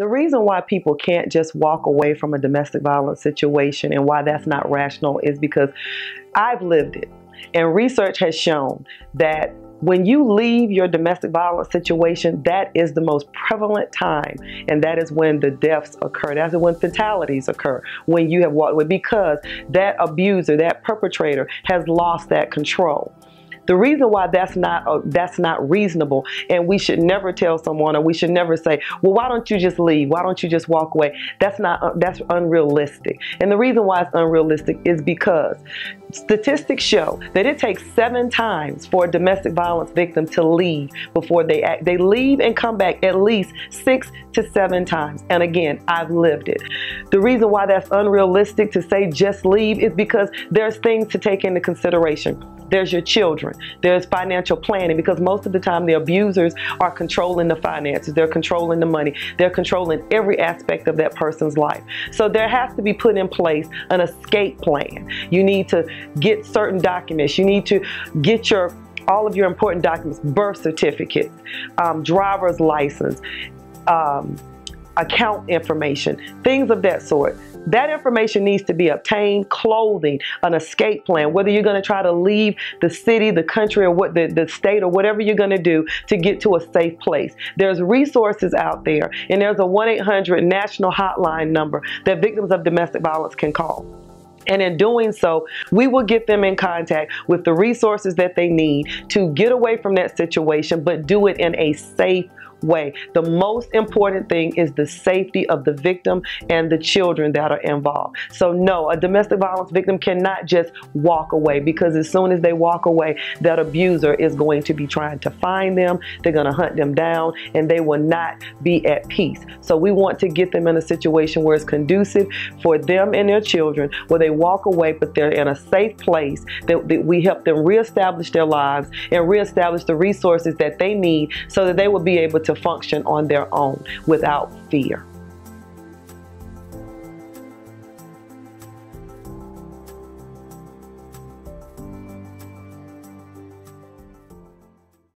The reason why people can't just walk away from a domestic violence situation and why that's not rational is because I've lived it. And research has shown that when you leave your domestic violence situation, that is the most prevalent time. And that is when the deaths occur. That's when fatalities occur, when you have walked away, because that abuser, that perpetrator has lost that control. The reason why that's not reasonable, and we should never tell someone, or we should never say, well, why don't you just leave? Why don't you just walk away? That's unrealistic. And the reason why it's unrealistic is because statistics show that it takes 7 times for a domestic violence victim to leave before they act. They leave and come back at least 6 to 7 times. And again, I've lived it. The reason why that's unrealistic to say just leave is because there's things to take into consideration. There's your children. There's financial planning, because most of the time the abusers are controlling the finances. They're controlling the money. They're controlling every aspect of that person's life. So there has to be put in place an escape plan. You need to get certain documents. You need to get all of your important documents, birth certificates, driver's license, account information, things of that sort. That information needs to be obtained, clothing, an escape plan, whether you're going to try to leave the city, the country, or what the state, or whatever you're going to do to get to a safe place. There's resources out there, and there's a 1-800 national hotline number that victims of domestic violence can call. And in doing so, we will get them in contact with the resources that they need to get away from that situation, but do it in a safe way. The most important thing is the safety of the victim and the children that are involved. So no, a domestic violence victim cannot just walk away, because as soon as they walk away, that abuser is going to be trying to find them. They're going to hunt them down, and they will not be at peace. So we want to get them in a situation where it's conducive for them and their children, where they walk away, but they're in a safe place, that we help them reestablish their lives and reestablish the resources that they need so that they will be able to function on their own without fear.